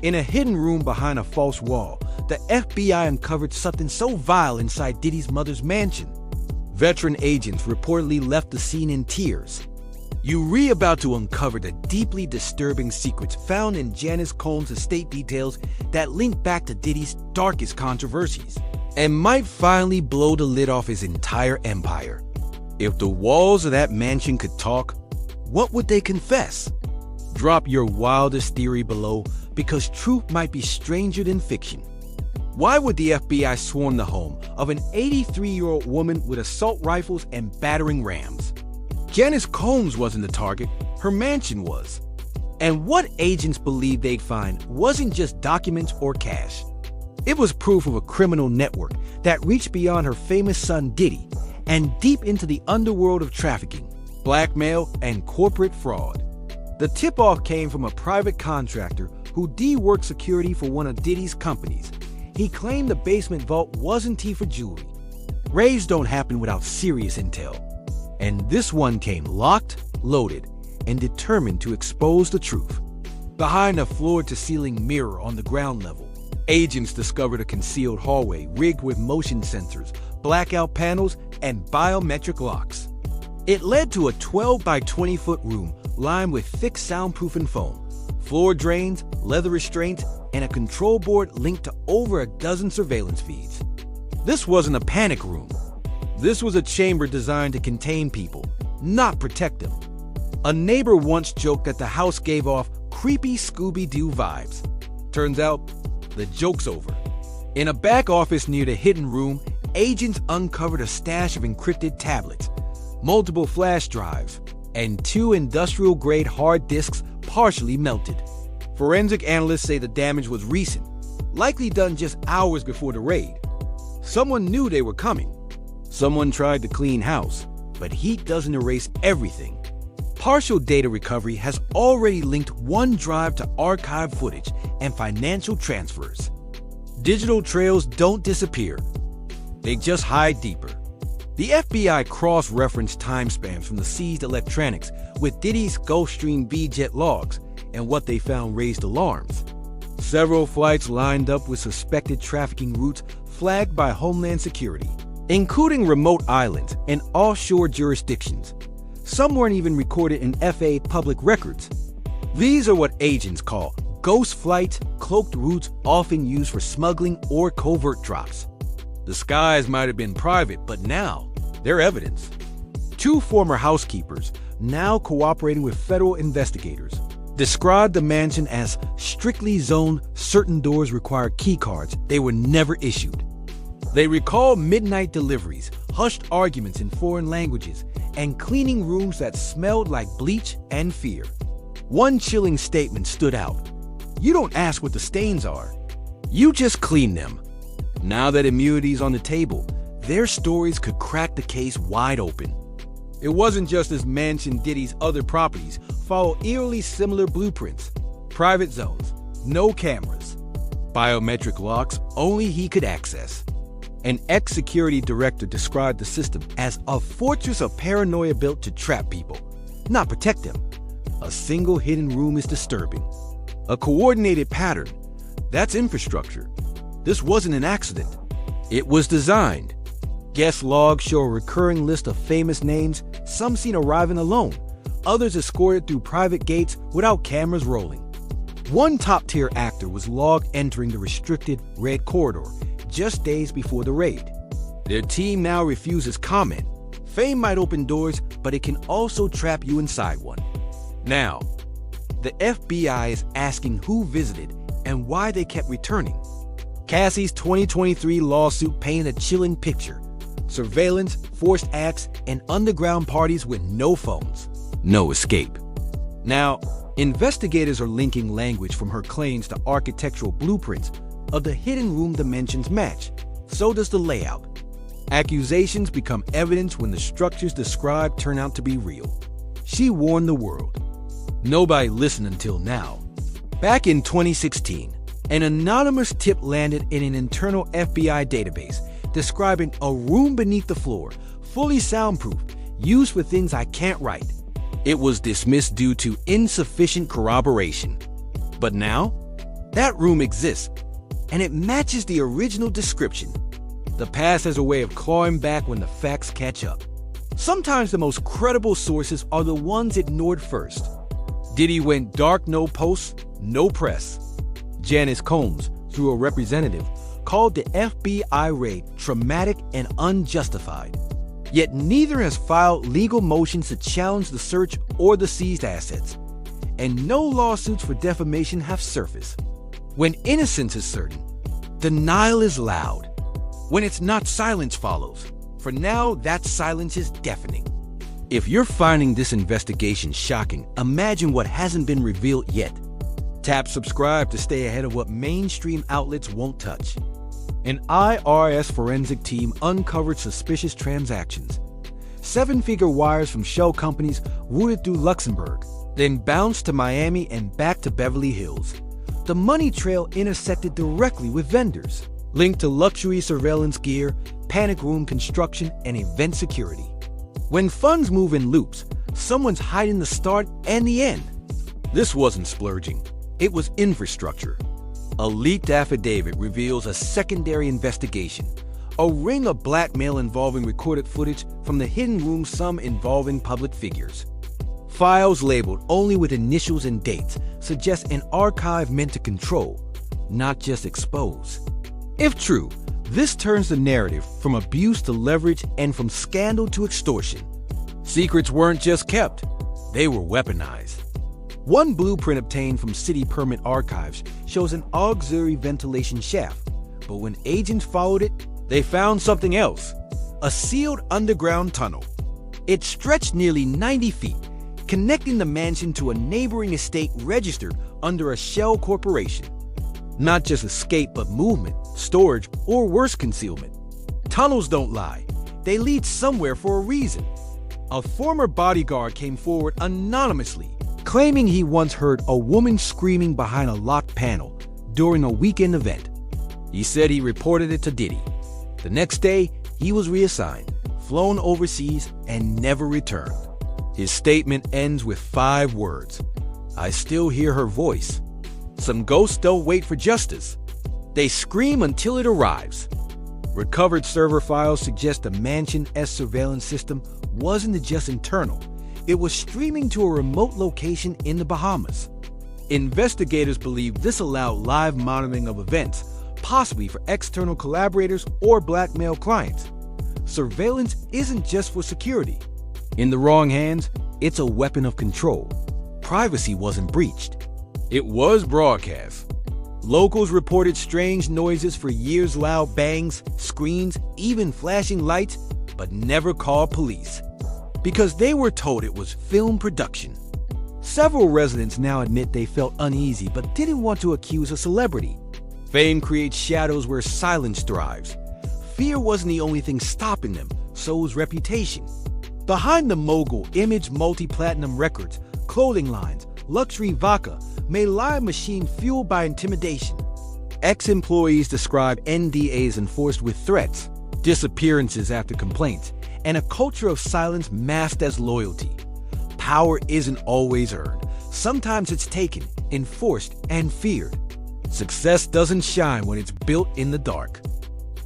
In a hidden room behind a false wall, the FBI uncovered something so vile inside Diddy's mother's mansion. Veteran agents reportedly left the scene in tears. You read about to uncover the deeply disturbing secrets found in Janice Combs' estate details that link back to Diddy's darkest controversies, and might finally blow the lid off his entire empire. If the walls of that mansion could talk, what would they confess? Drop your wildest theory below, because truth might be stranger than fiction. Why would the FBI swarm the home of an 83-year-old woman with assault rifles and battering rams? Janice Combs wasn't the target, her mansion was. And what agents believed they'd find wasn't just documents or cash. It was proof of a criminal network that reached beyond her famous son Diddy and deep into the underworld of trafficking, blackmail, and corporate fraud. The tip-off came from a private contractor who worked security for one of Diddy's companies. He claimed the basement vault wasn't tea for jewelry. Raids don't happen without serious intel. And this one came locked, loaded, and determined to expose the truth. Behind a floor-to-ceiling mirror on the ground level, agents discovered a concealed hallway rigged with motion sensors, blackout panels, and biometric locks. It led to a 12 by 20-foot room lined with thick soundproofing foam, floor drains, leather restraints, and a control board linked to over a dozen surveillance feeds. This wasn't a panic room. This was a chamber designed to contain people, not protect them. A neighbor once joked that the house gave off creepy Scooby-Doo vibes. Turns out, the joke's over. In a back office near the hidden room, agents uncovered a stash of encrypted tablets, multiple flash drives, and 2 industrial-grade hard disks partially melted. Forensic analysts say the damage was recent, likely done just hours before the raid. Someone knew they were coming. Someone tried to clean house, but heat doesn't erase everything. Partial data recovery has already linked OneDrive to archive footage and financial transfers. Digital trails don't disappear. They just hide deeper. The FBI cross-referenced timestamps from the seized electronics with Diddy's Gulfstream V-jet logs, and what they found raised alarms. Several flights lined up with suspected trafficking routes flagged by Homeland Security, including remote islands and offshore jurisdictions. Some weren't even recorded in FAA public records. These are what agents call ghost flights, cloaked routes often used for smuggling or covert drops. The skies might have been private, but now they're evidence. 2 former housekeepers, now cooperating with federal investigators, described the mansion as strictly zoned. Certain doors required keycards they were never issued. They recall midnight deliveries, hushed arguments in foreign languages, and cleaning rooms that smelled like bleach and fear. One chilling statement stood out. You don't ask what the stains are. You just clean them. Now that immunity's on the table, their stories could crack the case wide open. It wasn't just his mansion. Diddy's other properties follow eerily similar blueprints. Private zones, no cameras. Biometric locks only he could access. An ex-security director described the system as a fortress of paranoia built to trap people, not protect them. A single hidden room is disturbing. A coordinated pattern, that's infrastructure. This wasn't an accident. It was designed. Guest logs show a recurring list of famous names, some seen arriving alone, others escorted through private gates without cameras rolling. One top-tier actor was logged entering the restricted red corridor just days before the raid. Their team now refuses comment. Fame might open doors, but it can also trap you inside one. Now, the FBI is asking who visited and why they kept returning. Cassie's 2023 lawsuit painted a chilling picture. Surveillance, forced acts, and underground parties with no phones. No escape. Now, investigators are linking language from her claims to architectural blueprints of the hidden room dimensions match. So does the layout. Accusations become evidence when the structures described turn out to be real. She warned the world. Nobody listened until now. Back in 2016, an anonymous tip landed in an internal FBI database describing a room beneath the floor, fully soundproof, used for things I can't write. It was dismissed due to insufficient corroboration. But now, That room exists, and it matches the original description. The past has a way of clawing back when the facts catch up. Sometimes the most credible sources are the ones ignored first. Diddy went dark, no posts, no press. Janice Combs, through a representative, called the FBI raid traumatic and unjustified. Yet neither has filed legal motions to challenge the search or the seized assets, and no lawsuits for defamation have surfaced. When innocence is certain, denial is loud. When it's not, silence follows. For now, that silence is deafening. If you're finding this investigation shocking, imagine what hasn't been revealed yet. Tap subscribe to stay ahead of what mainstream outlets won't touch. An IRS forensic team uncovered suspicious transactions. Seven-figure wires from shell companies routed through Luxembourg, then bounced to Miami and back to Beverly Hills. The money trail intersected directly with vendors, linked to luxury surveillance gear, panic room construction, and event security. When funds move in loops, someone's hiding the start and the end. This wasn't splurging. It was infrastructure. A leaked affidavit reveals a secondary investigation, a ring of blackmail involving recorded footage from the hidden room, some involving public figures. Files labeled only with initials and dates suggest an archive meant to control, not just expose. If true, this turns the narrative from abuse to leverage and from scandal to extortion. Secrets weren't just kept, they were weaponized. One blueprint obtained from city permit archives shows an auxiliary ventilation shaft, but when agents followed it, they found something else: a sealed underground tunnel. It stretched nearly 90 feet, connecting the mansion to a neighboring estate registered under a shell corporation. Not just escape, but movement, storage, or worse, concealment. Tunnels don't lie. They lead somewhere for a reason. A former bodyguard came forward anonymously, claiming he once heard a woman screaming behind a locked panel during a weekend event. He said he reported it to Diddy. The next day, he was reassigned, flown overseas, and never returned. His statement ends with 5 words: "I still hear her voice." Some ghosts don't wait for justice. They scream until it arrives. Recovered server files suggest the mansion's surveillance system wasn't just internal. It was streaming to a remote location in the Bahamas. Investigators believe this allowed live monitoring of events, possibly for external collaborators or blackmail clients. Surveillance isn't just for security. In the wrong hands, it's a weapon of control. Privacy wasn't breached. It was broadcast. Locals reported strange noises for years: loud bangs, screams, even flashing lights, but never called police, because they were told it was film production. Several residents now admit they felt uneasy but didn't want to accuse a celebrity. Fame creates shadows where silence thrives. Fear wasn't the only thing stopping them, so was reputation. Behind the mogul Image multi-platinum records, clothing lines, luxury vodka, may lie a machine fueled by intimidation. Ex-employees describe NDAs enforced with threats, disappearances after complaints, and a culture of silence masked as loyalty. Power isn't always earned. Sometimes it's taken, enforced, and feared. Success doesn't shine when it's built in the dark.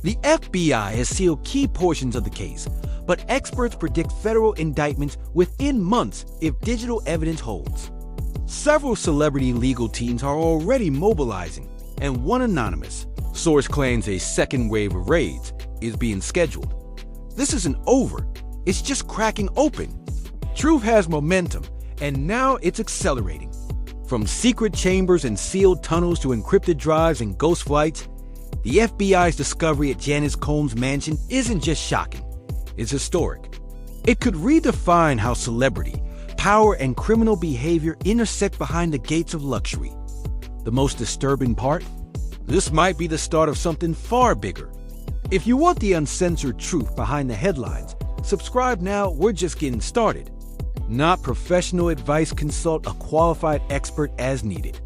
The FBI has sealed key portions of the case, but experts predict federal indictments within months if digital evidence holds. Several celebrity legal teams are already mobilizing, and one anonymous source claims a second wave of raids is being scheduled. This isn't over, it's just cracking open. Truth has momentum, and now it's accelerating. From secret chambers and sealed tunnels to encrypted drives and ghost flights, the FBI's discovery at Janice Combs' mansion isn't just shocking, it's historic. It could redefine how celebrity, power, and criminal behavior intersect behind the gates of luxury. The most disturbing part? This might be the start of something far bigger. If you want the uncensored truth behind the headlines, subscribe now. We're just getting started. Not professional advice. Consult a qualified expert as needed.